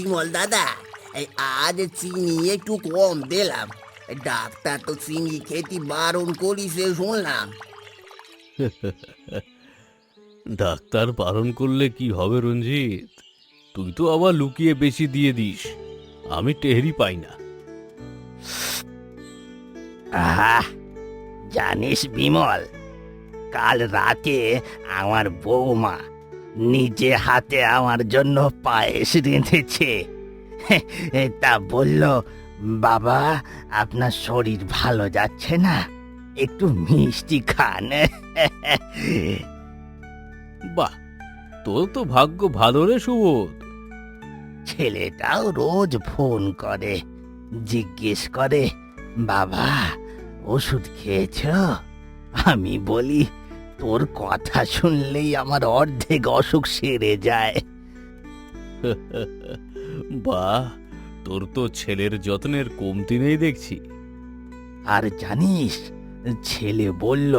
বিমল দাদা, এই আজ চিনি একটু কম দিলাম। ডাক্তার তো চিনি খেতে বারণ করিছে শুনলাম। ডাক্তার বারণ করলে কি হবে রঞ্জিত? তুই তো আবার লুকিয়ে বেশি দিয়ে দিস, আমি টেরই পাই না। আহা, জানিস বিমল, কাল রাতে আমার বৌমা নিজে হাতে আমার জন্য পায়েস রেঁধেছে। তা বলল, বাবা আপনার শরীর ভালো যাচ্ছে না, একটু মিষ্টি খান। বাহ, তোর তো ভাগ্য ভালো রে সুবোধ। ছেলেটাও রোজ ফোন করে, জিজ্ঞেস করে, বাবা ওষুধ খেয়েছ? আমি বলি, তোর কথা শুনলেই আমার অর্ধেক অসুখ সেরে যায়। বাহ, তোর তো ছেলের যত্নের কমতি নেই দেখছি। আর জানিস, ছেলে বলল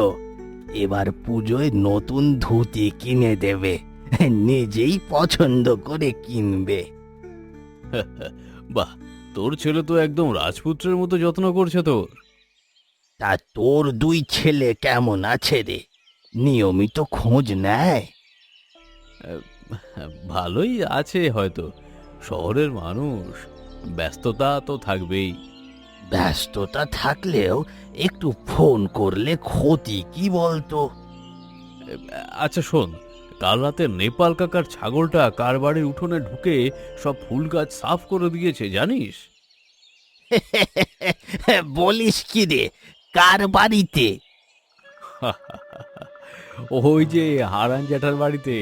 এবার পুজোয় নতুন ধুতি কিনে দেবে, নিজেই পছন্দ করে কিনবে। বাহ, তোর ছেলে তো একদম রাজপুত্রের মতো যত্ন করছে তোর। তা তোর দুই ছেলে কেমন আছে রে? নিয়মিত খোঁজ নেয়? ভালোই আছে হয়তো, শহরের মানুষ, ব্যস্ততা তো থাকবেই। ব্যস্ততা থাকলেও একটু ফোন করলে ক্ষতি কি বলতো? আচ্ছা শোন, কাল রাতে নেপাল কাকার ছাগলটা কার বাড়ির উঠোনে ঢুকে সব ফুল গাছ সাফ করে দিয়েছে জানিস? বলিস কি রে, কার বাড়িতে? ওই যে হারান জ্যাঠার বাড়িতে।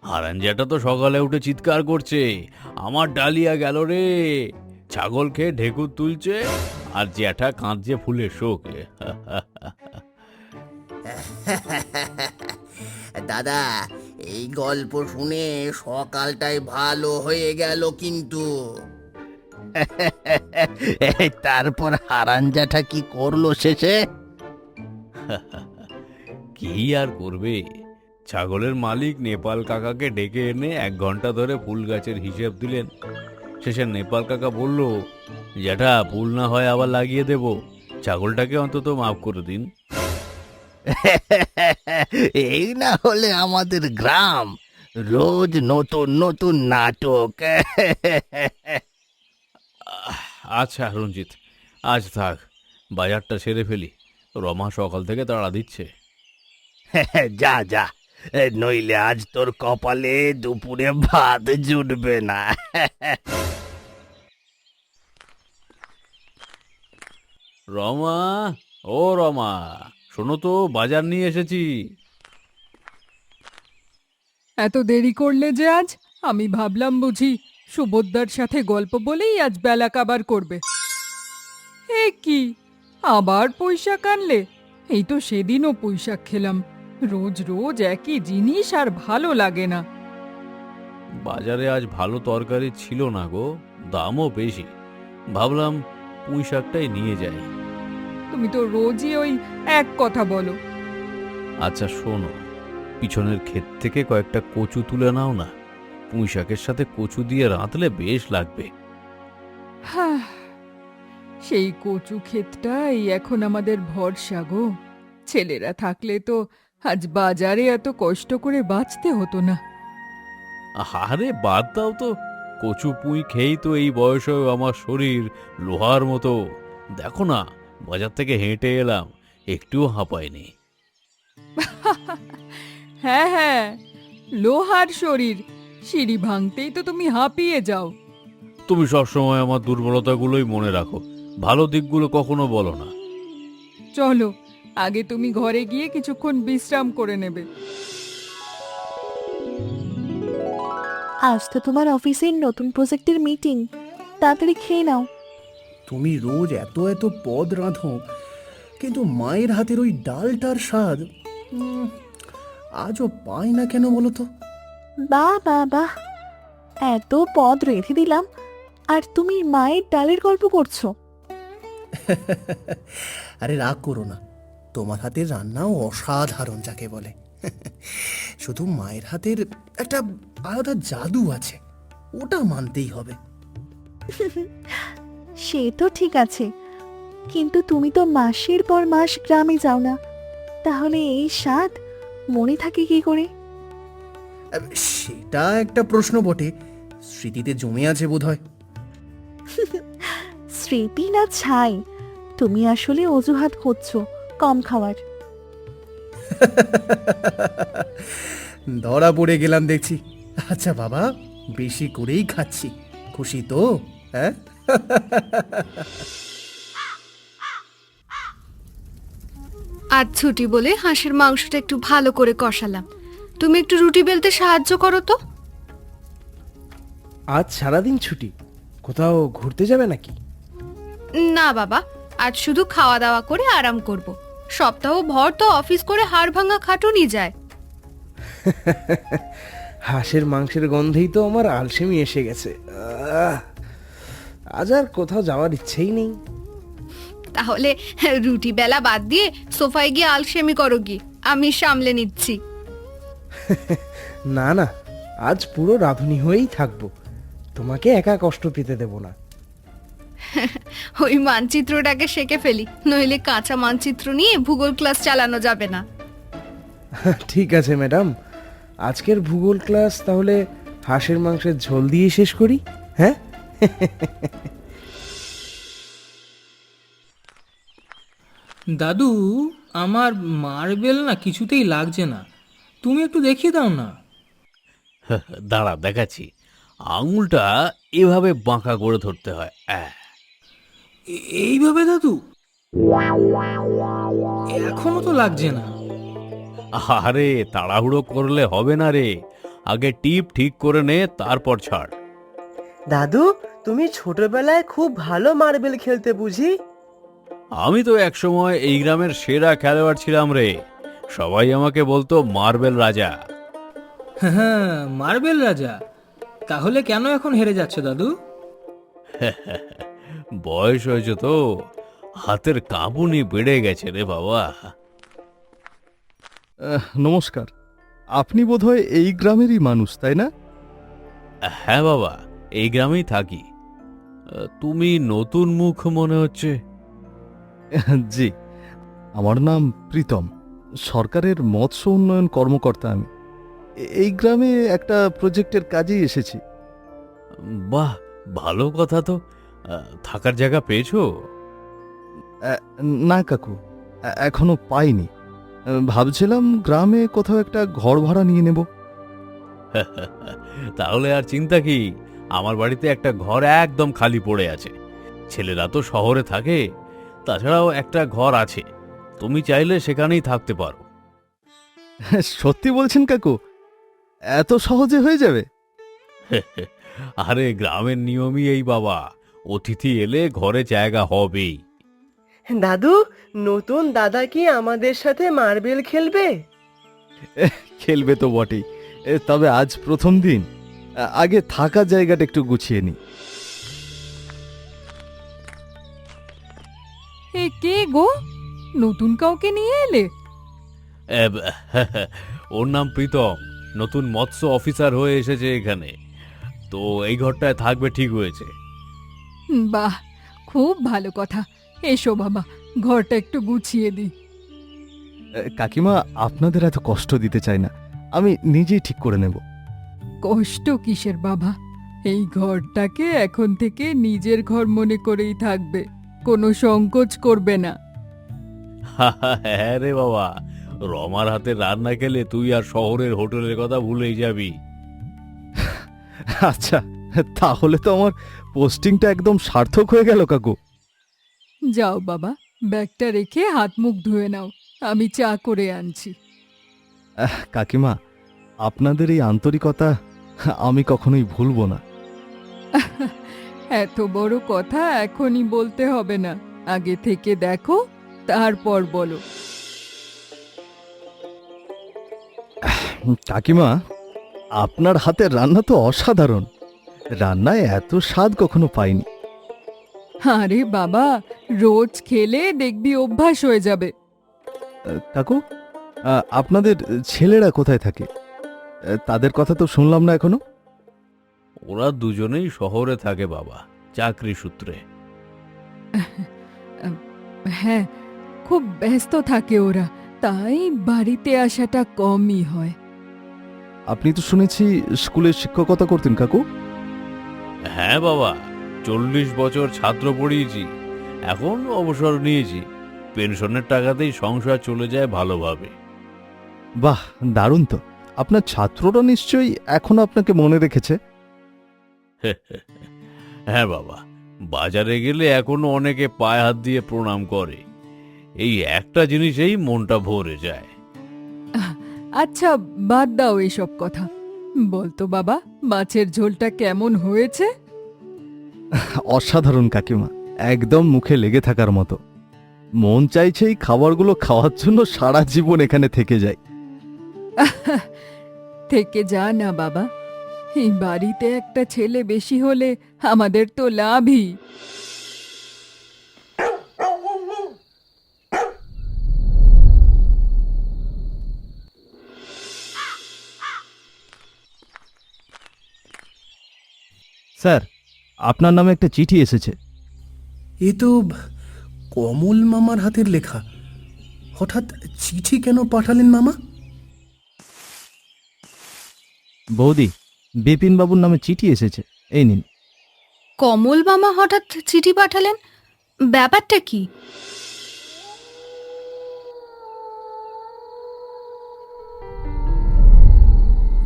হারান জ্যাঠা তো সকালে উঠে চিৎকার করছে, আমার ডালিয়া গেল রে, ছাগল খেয়ে ঢেকুর তুলছে, আর জ্যাঠা কাঁদছে ফুলের শোকে। দাদা, এই গল্প শুনে সকালটাই ভালো হয়ে গেল কিন্তু। তারপর হারান জ্যাঠা কি করলো শেষে? কি আর করবে, ছাগলের মালিক নেপাল কাকাকে ডেকে এনে 1 ঘন্টা ধরে ফুল গাছের হিসেব দিলেন। শেষে নেপাল কাকা বলল, জ্যাঠা ফুল না হয় আবার লাগিয়ে দেব, ছাগলটাকে অন্তত মাফ করে দিন। এই না হলে আমাদের গ্রাম, রোজ নতুন নতুন নাটক। আচ্ছা রঞ্জিত, আজ থাক, বাজারটা সেরে ফেলি, রমা সকাল থেকে তাড়া দিচ্ছে। যা যা, নইলে আজ তোর কপালে দুপুরে ভাত জুটবে না। রমা, ও রমা, শোনো তো, বাজার নিয়ে এসেছি। এত দেরি করলে যে আজ? আমি ভাবলাম বুঝি সুভদ্রার সাথে গল্প বলেই আজ বেলা কাবার করবে। এ কি, আবার পুঁইশাক আনলে? এই তো সেদিনও পুঁইশাক খেলাম। রোজ রোজ একই জিনিস আর ভালো লাগে না। বাজারে আজ ভালো তরকারি ছিল না গো, দামও বেশি, ভাবলাম পুঁই শাকটাই নিয়ে যাই। তুমি তো রোজই ওই এক কথা বলো। আচ্ছা শোনো, পিছনের ক্ষেত থেকে কয়েকটা কচু তুলে নাও না, পুঁই শাকের সাথে কচু দিয়ে রাঁধলে বেশ লাগবে। হ্যাঁ, সেই কচু ক্ষেতটাই এখন আমাদের ভরসা গো। ছেলেরা থাকলে তো আজ বাজারে এত কষ্ট করে বাঁচতে হতো না। আরে বাদ দাও তো, কচু পুঁই খেয়েই তো এই বয়সেও আমার শরীর লোহার মতো। দেখো না, বাজার থেকে হেঁটে এলাম, একটুও হাঁপাইনি। হ্যাঁ হ্যাঁ, লোহার শরীর, সিঁড়ি ভাঙতেই তো তুমি হাঁপিয়ে যাও। তুমি সবসময় আমার দুর্বলতাগুলোই মনে রাখো, ভালো দিকগুলো কখনো বলো না। চলো, আগে তুমি ঘরে গিয়ে কিছুক্ষণ বিশ্রাম করে নেবে। আজ তো তোমার অফিসের নতুন প্রজেক্টের মিটিং, তাড়াতাড়ি খেয়ে নাও। তুমি রোজ এত এত পদ রাঁধো, কিন্তু মায়ের হাতের ওই ডালটার স্বাদ আজও পাই না কেন বলো তো? বাহ বাহ বাহ, এত পদ রেঁধে দিলাম আর তুমি মায়ের ডালের গল্প করছো? আরে রাগ করো না, তোমার হাতের রান্নাও অসাধারণ যাকে বলে। শুধু মায়ের হাতের একটা আলাদা জাদু আছে, ওটা মানতেই হবে। সে তো ঠিক আছে, কিন্তু তুমি তো মাসের পর মাস গ্রামে যাও না, তাহলে এই স্বাদ মনে থাকে কি করে? সেটা একটা প্রশ্ন বটে, স্মৃতিতে জমে আছে বোধহয়। স্মৃতি না ছাই, তুমি আসলে অজুহাত খুঁজছো কম খাওয়ার। ধরা পড়ে গেলাম দেখছি। আচ্ছা বাবা, বেশি করেই খাচ্ছি, খুশি তো? হ্যাঁ। আজ ছুটি বলে হাঁসের মাংসটা একটু ভালো করে কষালাম। তুমি একটু রুটি বেলতে সাহায্য করো তো। আজ সারাদিন ছুটি, কোথাও ঘুরতে যাবে নাকি? না বাবা, আজ শুধু খাওয়া দাওয়া করে আরাম করব। সপ্তাহ ভর তো অফিস করে হাড় ভাঙা খাটুনি যায়। হাঁসের মাংসের গন্ধেই তো আমার আলসেমি এসে গেছে। আজ আর কোথাও যাওয়ার ইচ্ছেই নেই। তাহলে রুটি বেলা বাদ দিয়ে সোফায় গিয়ে আলসেমি করো গিয়ে, আমি সামলে নিচ্ছি। না না, আজ পুরো রাঁধুনি হয়েই থাকবো, তোমাকে একা কষ্ট পেতে দেব না। ওই মানচিত্রটাকে সেঁকে ফেলি, নইলে কাঁচা মানচিত্র নিয়ে ভূগোল ক্লাস চালানো যাবে না। ঠিক আছে ম্যাডাম, আজকের ভূগোল ক্লাস তাহলে হাঁসের মাংসের ঝোল দিয়ে শেষ করি। হ্যাঁ, দাদু, আমার মার্বেল না কিছুতেই লাগছে না, তুমি একটু দেখিয়ে দাও না। দাঁড়া দেখাচ্ছি। আঙুলটা এভাবে বাঁকা করে ধরতে হয়। এইভাবে দাদু? এখনো তো লাগছে না। আরে তাড়াহুড়ো করলে হবে না রে, আগে টিপ ঠিক করে নে, তারপর ছাড়। দাদু, তুমি ছোটবেলায় খুব ভালো মার্বেল খেলতে বুঝি? আমি তো একসময় এই গ্রামের সেরা খেলোয়াড় ছিলাম রে, সবাই আমাকে বলতো মার্বেল রাজা। হ্যাঁ, মার্বেল রাজা। তাহলে কেন এখন হেরে যাচ্ছ দাদু? বয়স হয়েছে তো, হাতের কাঁপুনি বেড়ে গেছে রে বাবা। নমস্কার, আপনি বোধহয় এই গ্রামেরই মানুষ, তাই না? হ্যাঁ বাবা, এই গ্রামেই থাকি। তুমি নতুন মুখ মনে হচ্ছে। জি, আমার নাম প্রীতম, সরকারের মৎস্য উন্নয়ন কর্মকর্তা আমি। এই গ্রামে একটা প্রজেক্টের কাজেই এসেছি। বাহ, ভালো কথা তো। থাকার জায়গা পেয়েছো? না কাকু, এখনো পাইনি। ভাবছিলাম গ্রামে কোথাও একটা ঘর ভাড়া নিয়ে নেব। তাহলে আর চিন্তা কি, আমার বাড়িতে একটা ঘর একদম খালি পড়ে আছে। ছেলেরা তো শহরে থাকে, তাছাড়াও একটা ঘর আছে, তুমি চাইলে সেখানেই থাকতে পারো। সত্যি বলছেন কাকু? এত সহজে হয়ে যাবে? আরে গ্রামের নিয়মই এই বাবা, অতিথি এলে ঘরে জায়গা হবেই। দাদু, নতুন দাদা কি আমাদের সাথে মার্বেল খেলবে? খেলবে তো বটেই, তবে আজ প্রথম দিন, আগে থাকা জায়গাটা একটু গুছিয়ে নি। এ কে গো, নতুন কাউকে নিয়ে এলে? ওর নাম প্রীতম, নতুন মৎস্য অফিসার হয়ে এসেছে এখানে, তো এই ঘরটায় থাকবে ঠিক হয়েছে। বাহ, খুব ভালো কথা। এসো বাবা, ঘরটা একটু গুছিয়ে দিই। কাকিমা, আপনাদের এত কষ্ট দিতে চাই না, আমি নিজেই ঠিক করে নেব। কষ্ট কিসের বাবা, এই ঘরটাকে এখন থেকে নিজের ঘর মনে করেই থাকবে, কোনো সংকোচ করবে না। হ্যাঁ রে বাবা, রমার হাতে রান্না খেলে তুই আর শহরের হোটেলের কথা ভুলেই যাবি। আচ্ছা, তাহলে তো আমার পোস্টিংটা একদম সার্থক হয়ে গেল কাকু। যাও বাবা, ব্যাগটা রেখে হাত মুখ ধুয়ে নাও, আমি চা করে আনছি। কাকিমা, আপনাদের এই আন্তরিকতা আমি কখনোই ভুলব না। এত বড় কথা এখনই বলতে হবে না, আগে থেকে দেখো তারপর বলো। কাকিমা, আপনার হাতের রান্না তো অসাধারণ, রান্নায় এত স্বাদ কখনো পাইনি। আরে বাবা, রোজ খেলে দেখবি অভ্যাস হয়ে যাবে। কাকু, আপনাদের ছেলেরা কোথায় থাকে? তাদের কথা তো শুনলাম না এখনো। ওরা দুজনেই শহরে থাকে বাবা, চাকরি সূত্রে। হ্যাঁ, খুব ব্যস্ত থাকে ওরা, তাই বাড়িতে আসাটা কমই হয়। আপনি তো শুনেছি স্কুলে শিক্ষকতা করতেন কাকু। হ্যাঁ বাবা, 40 বছর ছাত্র পড়িয়েছি, এখন অবসর নিয়েছি। পেনশনের টাকাতেই সংসার চলে যায় ভালোভাবে। বাহ, দারুণ তো। আপনার ছাত্ররা নিশ্চয়ই এখন আপনাকে মনে রেখেছে। হ্যাঁ বাবা, বাজারে গেলে এখনো অনেকে পায়ে হাত দিয়ে প্রণাম করে। এই একটা জিনিসেই মনটা ভরে যায়। আচ্ছা, বাদ দাও এসব কথা। বলতো বাবা, মাছের ঝোলটা কেমন হয়েছে? অসাধারণ কাকিমা, একদম মুখে লেগে থাকার মতো। মন চাইছে এই খাবারগুলো খাওয়ার জন্য সারা জীবন এখানে থেকে যাই। থেকে যা না বাবা, এই বাড়িতে একটা ছেলে বেশি হলে আমাদের তো লাভই। স্যার, আপনার নামে একটা চিঠি এসেছে। এ তো কমল মামার হাতের লেখা। হঠাৎ চিঠি কেন পাঠালেন মামা? বৌদি, বিপিন বাবুর নামে চিঠি এসেছে, এই নিন। কমল মামা হঠাৎ চিঠি পাঠালেন, ব্যাপারটা কি?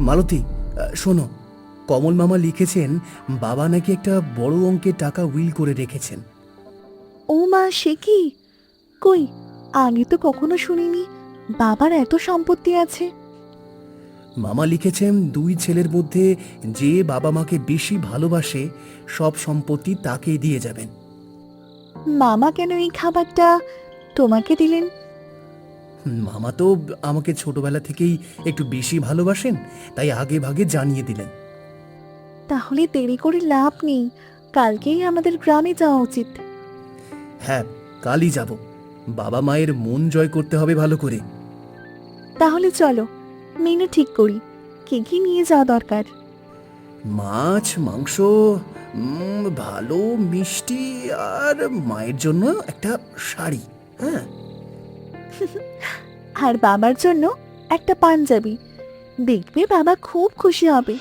মালতী, শোনো, কমল মামা লিখেছেন বাবা নাকি একটা বড় অঙ্কের টাকা উইল করে রেখেছেন। ও মা, সে কি? কই, আগে তো কখনো শুনিনি বাবার এত সম্পত্তি আছে। মামা লিখেছেন দুই ছেলের মধ্যে যে বাবা মাকে বেশি ভালোবাসে সব সম্পত্তি তাকেই দিয়ে যাবেন। মামা কেন এই খাবারটা তোমাকে দিলেন? মামা তো আমাকে ছোটবেলা থেকেই একটু বেশি ভালোবাসেন, তাই আগে ভাগে জানিয়ে দিলেন। তাহলে দেরি করে লাভ নেই, কালকেই আমাদের গ্রামে যাওয়া উচিত। হ্যাঁ, কালই যাব। বাবা মায়ের মন জয় করতে হবে ভালো করে। তাহলে চলো, মেনু ঠিক করি, কি কি নিয়ে যাওয়া দরকার। মাছ, মাংস, ভালো মিষ্টি, আর মায়ের জন্য একটা শাড়ি। হ্যাঁ, আর বাবার জন্য একটা পাঞ্জাবি। দেখবে বাবা খুব খুশি হবে।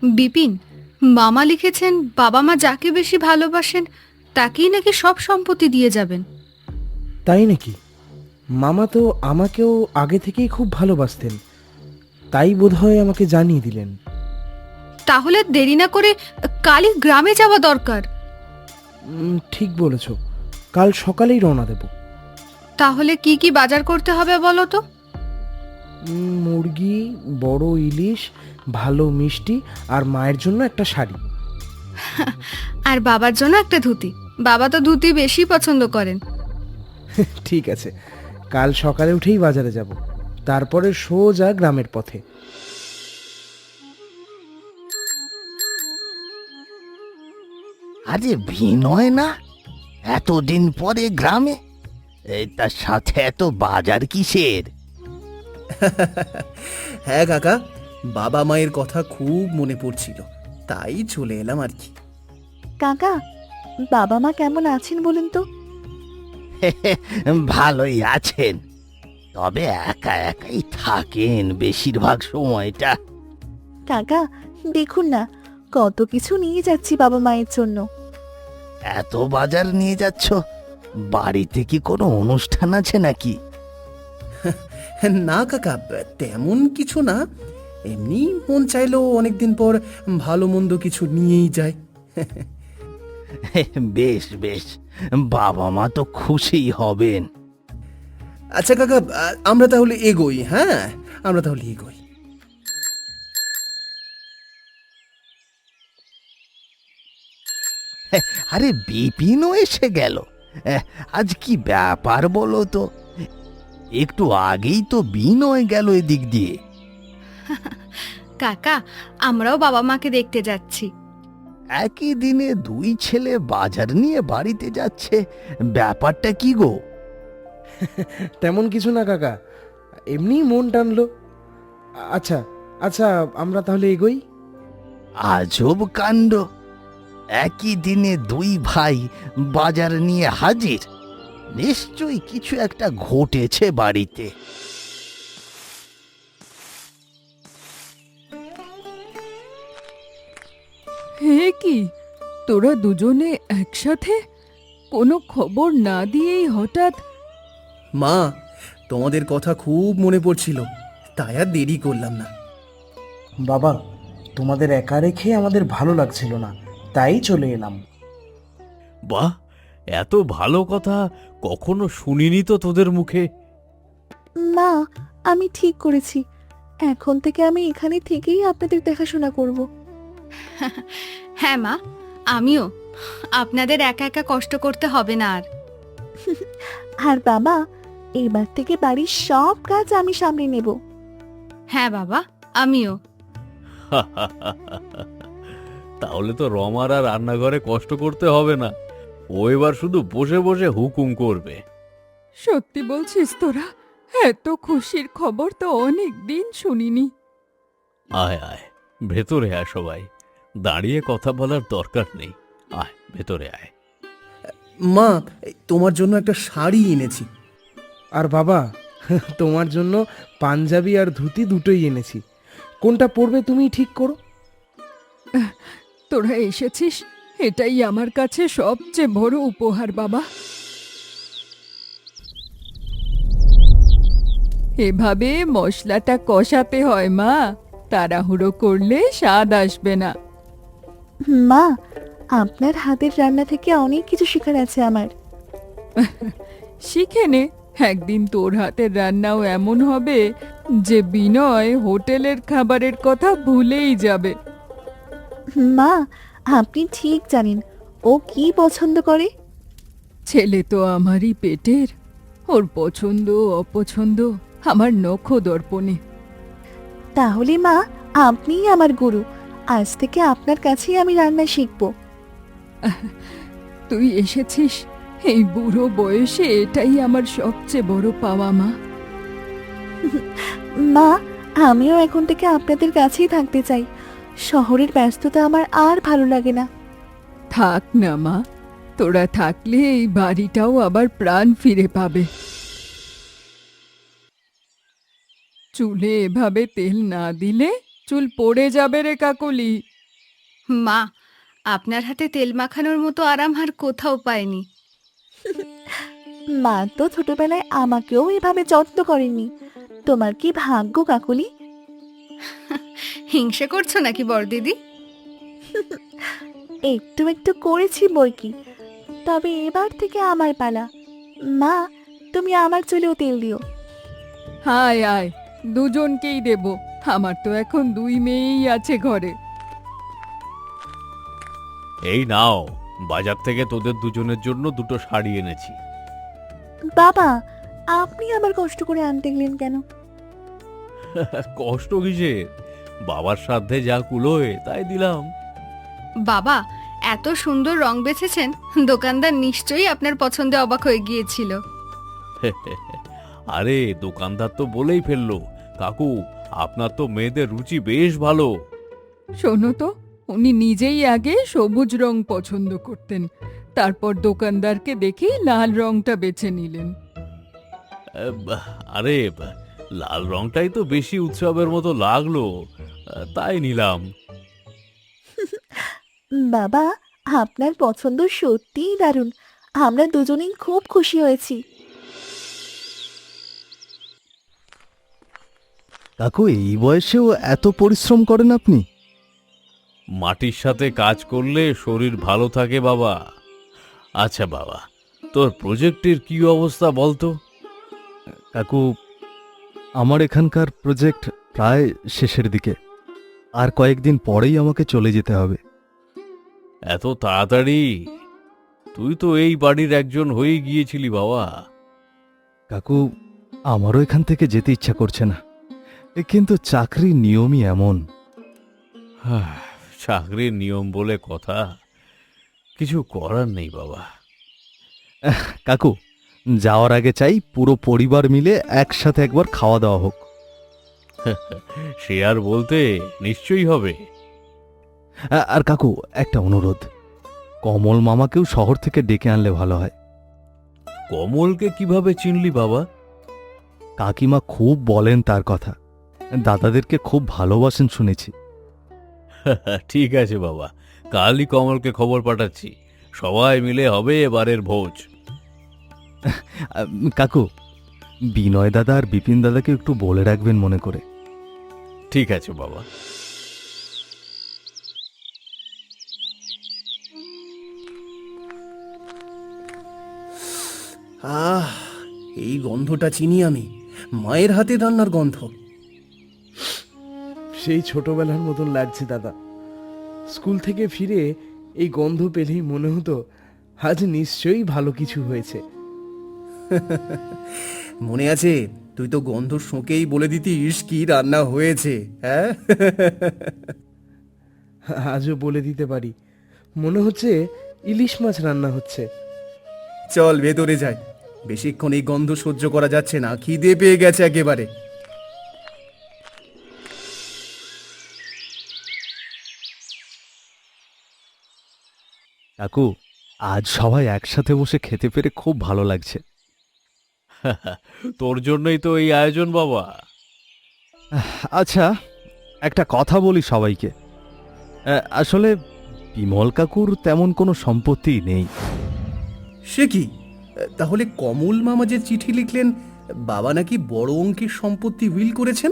বিপিন, মামা লিখেছেন বাবা মা যাকে বেশি ভালোবাসেন তাকেই নাকি সব সম্পত্তি দিয়ে যাবেন। তাই নাকি? মামা তো আমাকেও আগে থেকেই খুব ভালোবাসতেন, তাই বোধহয় আমাকে জানিয়ে দিলেন। তাহলে দেরি না করে কালই গ্রামে যাওয়া দরকার। ঠিক বলেছ, কাল সকালেই রওনা দেব। তাহলে কি কি বাজার করতে হবে বলো তো? মুরগি, বড় ইলিশ, ভালো মিষ্টি, আর মায়ের জন্য একটা শাড়ি। আর বাবার জন্য একটা ধুতি। বাবা তো ধুতি বেশি পছন্দ করেন। ঠিক আছে, কাল সকালে উঠেই বাজারে যাব, তারপরে সোজা গ্রামের পথে। আরে বিনয় না, এতদিন পরে গ্রামে, তার সাথে এত বাজার কিসের? হ্যাঁ কাকা, বাবা মায়ের কথা খুব মনে পড়ছিল, তাই চলে এলাম আর কি। কাকা, বাবা মা কেমন আছেন বলুন তো? ভালোই আছেন, তবে একা একাই থাকেন বেশিরভাগ সময়টা। কাকা, দেখুন না কত কিছু নিয়ে যাচ্ছি বাবা মায়ের জন্য। এত বাজার নিয়ে যাচ্ছ, বাড়িতে কি কোনো অনুষ্ঠান আছে নাকি? না কাকা, তেমন কিছু না, এমনি মন চাইলো অনেকদিন পর ভালো মন্দ কিছু নিয়েই যায়। বেশ বেশ, বাবা মা তো খুশি হবেন। আচ্ছা কাকা, আমরা তাহলে এগোই। হ্যাঁ, আমরা তাহলে এগোই। আরে বিপিনও এসে গেল, আজ কি ব্যাপার বলো তো? একটু আগেই তো বিনয় গেল এদিক দিয়ে। কাকা, আমরাও বাবা মাকে দেখতে যাচ্ছি। একই দিনে দুই ছেলে বাজার নিয়ে বাড়িতে যাচ্ছে, ব্যাপারটা কি গো? তেমন কিছু না কাকা, এমনি মন টানলো। আচ্ছা আচ্ছা, আমরা তাহলে এগোই। আজব কাণ্ড, একই দিনে দুই ভাই বাজার নিয়ে হাজির। নিশ্চয়ই কিছু একটা ঘটেছে বাড়িতে। হে কি, তোরা দুজনে একসাথে? কোনো খবর না দিয়েই হঠাৎ? মা, তোমাদের কথা খুব মনে পড়ছিল, তাই আর দেরি করলাম না। বাবা, তোমাদের একা রেখে আমাদের ভালো লাগছিল না, তাই চলে এলাম। বাহ, এত ভালো কথা কখনো শুনিনি তো তোদের মুখে। মা, আমি ঠিক করেছি, এখন থেকে আমি এখানে থেকেই আপনাদের দেখাশোনা করব। হ্যাঁ মা, আমিও। আপনাদের একা একা কষ্ট করতে হবে না আর। আর বাবা, এবার থেকে বাড়ির সব কাজ আমি সামলে নেব। হ্যাঁ বাবা, আমিও। তাহলে তো রমার আর রান্নাঘরে কষ্ট করতে হবে না, ও এবার শুধু বসে বসে হুকুম করবে। সত্যি বলছিস তোরা? এত খুশির খবর তো অনেক দিন শুনিনি। আয় আয়, ভেতরে আয় সবাই, দাঁড়িয়ে কথা বলার দরকার নেই। আয় ভেতরে আয়। মা, তোমার জন্য একটা শাড়ি এনেছি। আর বাবা, তোমার জন্য পাঞ্জাবি আর ধুতি দুটোই এনেছি। কোনটা পরবে তুমি ঠিক করো। তোরা এসেছিস, এটাই আমার কাছে সবচেয়ে বড় উপহার বাবা। এভাবে মশলাটা কষাতে হয় মা, তাড়াহুড়ো করলে স্বাদ আসবে না। মা, আপনার হাতের রান্না থেকে অনেক কিছু শেখার আছে আমার। শিখে নে, একদিন তোর হাতের রান্নাও এমন হবে যে বিনয় হোটেলের খাবারের কথা ভুলেই যাবে। মা, আপনি ঠিক জানেন ও কি পছন্দ করে। ছেলে তো আমারই পেটের, ওর পছন্দ অপছন্দ আমার নখদর্পণে। তাহলে মা, আপনিই আমার গুরু। আজ থেকে আপনার কাছেই আমি রান্না শিখব। তুই এসেছিস এই বুড়ো বয়সে, এটাই আমার সবচেয়ে বড় পাওয়া মা। মা, আমিও এখন থেকে আপনাদের কাছেই থাকতে চাই। শহরের ব্যস্ততা আমার আর ভালো লাগে না। থাক না মা, তোরা থাকলে এই বাড়িটাও আবার প্রাণ ফিরে পাবে। চুলে এভাবে তেল না দিলে চুল পড়ে যাবে রে কাকলি। মা, আপনার হাতে তেল মাখানোর মতো আরাম আর কোথাও পাইনি। মা তো ছোটবেলায় আমাকেও এভাবে যত্ন করেননি। তোমার কি ভাগ্য কাকুলি। হিংসে করছো নাকি বড়দিদি? একটু একটু করেছি বই কি, তবে এবার থেকে আমার পালা। মা, তুমি আমার চুলেও তেল দিও। হায় আয়, দুজনকেই দেব, আমার তো এখন দুই মেয়েই আছে ঘরে। এই নাও, বাজার থেকে তোদের দুজনের জন্য দুটো শাড়ি এনেছি। বাবা, আপনি আবার কষ্ট করে আনতে গেলেন কেন? কষ্ট কিসের, বাবার সাধ্যে যা কুলোয় তাই দিলাম। বাবা, এত সুন্দর রং বেছেছেন, দোকানদার নিশ্চয়ই আপনার পছন্দে অবাক হয়ে গিয়েছিল। আরে দোকানদার তো বলেই ফেললো, কাকু আপনার তো মেয়েদের রুচি বেশ ভালো। শোনো তো, উনি নিজেই আগে সবুজ রং পছন্দ করতেন, তারপর দোকানদারকে দেখে লাল রংটা বেছে নিলেন। আরে লাল রংটাই তো বেশি উৎসবের মতো লাগলো, তাই নিলাম। বাবা, আপনার পছন্দ সত্যিই দারুণ। আমরা দুজনেই খুব খুশি হয়েছি। কাকু, এই বয়সেও এত পরিশ্রম করেন আপনি? মাটির সাথে কাজ করলে শরীর ভালো থাকে বাবা। আচ্ছা বাবা, তোর প্রজেক্টের কি অবস্থা বলতো? কাকু, আমার এখানকার প্রজেক্ট প্রায় শেষের দিকে। আর কয়েকদিন পরেই আমাকে চলে যেতে হবে। এত তাড়াতাড়ি? তুই তো এই বাড়ির একজন হয়ে গিয়েছিলি বাবা। কাকু, আমারও এখান থেকে যেতে ইচ্ছা করছে না, কিন্তু চাকরির নিয়মই এমন। চাকরির নিয়ম বলে কথা, কিছু করার নেই বাবা। কাকু, যাওয়ার আগে চাই পুরো পরিবার মিলে একসাথে একবার খাওয়া দাওয়া হোক। সে আর বলতে, নিশ্চয়ই হবে। আর কাকু, একটা অনুরোধ, কমল মামাকেও শহর থেকে ডেকে আনলে ভালো হয়। কমলকে কিভাবে চিনলি বাবা? কাকিমা খুব বলেন তার কথা, দাদাদেরকে খুব ভালোবাসেন শুনেছি। ঠিক আছে বাবা, কালই কমলকে খবর পাঠাচ্ছি, সবাই মিলে হবে এবারের ভোজ। কাকু, বিনয় দাদা আর বিপিন দাদাকে একটু বলে রাখবেন মনে করে। ঠিক আছে বাবা। আহ, এই গন্ধটা চিনি আমি, মায়ের হাতে রান্নার গন্ধ। সেই ছোটবেলার মতন লাগছে দাদা। স্কুল থেকে ফিরে এই গন্ধ পেলেই মনে হতো আজ নিশ্চয়ই ভালো কিছু হয়েছে। মনে আছে, তুই তো গন্ধ শোকেই বলে দিতিস কি রান্না হয়েছে, হ্যাঁ? আজও বলে দিতে পারি, মনে হচ্ছে ইলিশ মাছ রান্না হচ্ছে। চল ভেতরে যাই, বেশিক্ষণ এই গন্ধ সহ্য করা যাচ্ছে না, খিদে পেয়ে গেছে একেবারে। কাকু, আজ সবাই একসাথে বসে খেতে পেরে খুব ভালো লাগছে। তোর জন্যই তো এই আয়োজন বাবা। আচ্ছা, একটা কথা বলি সবাইকে, আসলে বিমল কাকুর তেমন কোনো সম্পত্তি নেই। সে কি? তাহলে কমল মামা যে চিঠি লিখলেন, বাবা নাকি বড় অঙ্কের সম্পত্তি উইল করেছেন?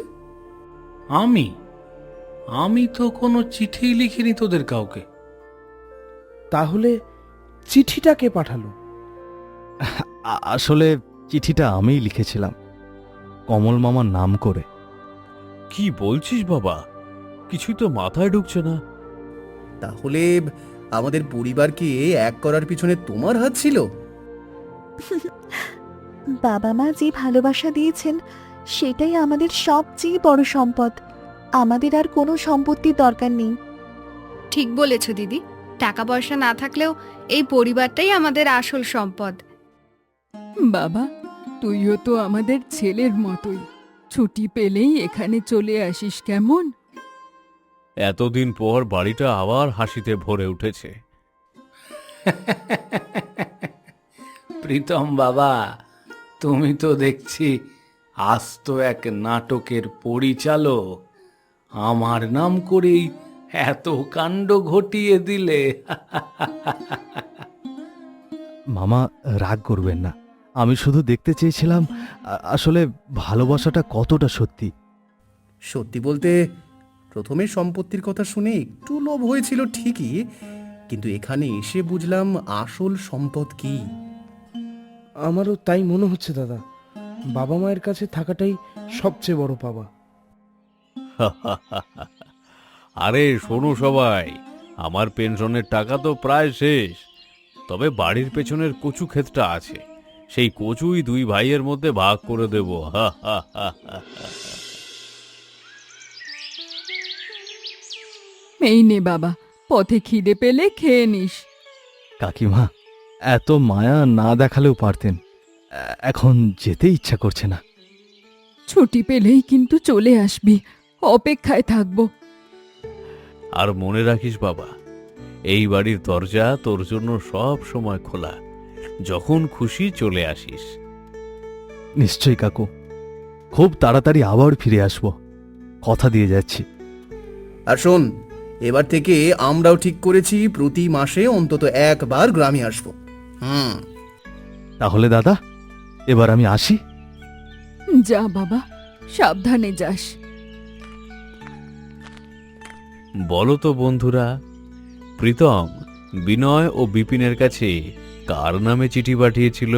আমি তো কোনো চিঠি লিখিনি তোদের কাউকে। তাহলে চিঠিটা কে পাঠালো? আসলে চিঠিটা আমিই লিখেছিলাম, কমল মামার নাম করে। কি বলছিস বাবা? কিছুই তো মাথায় ঢুকছে না। তাহলে আমাদের পরিবারকে এক করার পিছনে তোমার হাত ছিল? বাবা মা যে ভালোবাসা দিয়েছেন সেটাই আমাদের সবচেয়ে বড় সম্পদ। আমাদের আর কোনো সম্পত্তির দরকার নেই। ঠিক বলেছ দিদি, টাকা পয়সা না থাকলেও এই পরিবারটাই আমাদের আসল সম্পদ। বাবা, তুইও তো আমাদের ছেলের মতোই, ছুটি পেলেই এখানে চলে আসিস কেমন? এতদিন পর বাড়িটা আবার হাসিতে ভরে উঠেছে। প্রীতম বাবা, তুমি তো দেখছি আস্ত এক নাটকের পরিচালক। আমার নাম করেই এত কাণ্ড ঘটিয়ে দিলে। মামা, রাগ করবেন না, আমি শুধু দেখতে চেয়েছিলাম আসলে ভালোবাসাটা কতটা সত্যি। সত্যি বলতে, প্রথমে সম্পত্তির কথা শুনে একটু লোভ হয়েছিল ঠিকই, কিন্তু এখানে এসে বুঝলাম আসল সম্পদ কি। আমারও তাই মনে হচ্ছে দাদা, বাবা মায়ের কাছে থাকাটাই সবচেয়ে বড় পাওয়া। আরে শোনো সবাই, আমার পেনশনের টাকা তো প্রায় শেষ, তবে বাড়ির পেছনের কচু ক্ষেতটা আছে, সেই কচুই দুই ভাইয়ের মধ্যে ভাগ করে দেব। এই নে বাবা, পথে খিদে পেলে খেয়ে নিস। কাকিমা, এত মায়া না দেখালেও পারতেন, এখন যেতে ইচ্ছা করছে না। ছুটি পেলেই কিন্তু চলে আসবি, অপেক্ষায় থাকবো। আর মনে রাখিস বাবা, এই বাড়ির দরজা তোর জন্য সব সময় খোলা, যখন খুশি চলে আসিস। নিশ্চয়ই কাকু, খুব তাড়াতাড়ি আবার ফিরে আসব, কথা দিয়ে যাচ্ছি। আর শোন, এবার থেকে আমরাও ঠিক করেছি প্রতি মাসে অন্তত একবার গ্রামে আসবো। তাহলে দাদা, এবার আমি আসি। যা বাবা, সাবধানে যাস। বলো তো বন্ধুরা, প্রীতম বিনয় ও বিপিনের কাছে কার নামে চিঠি পাঠিয়েছিল?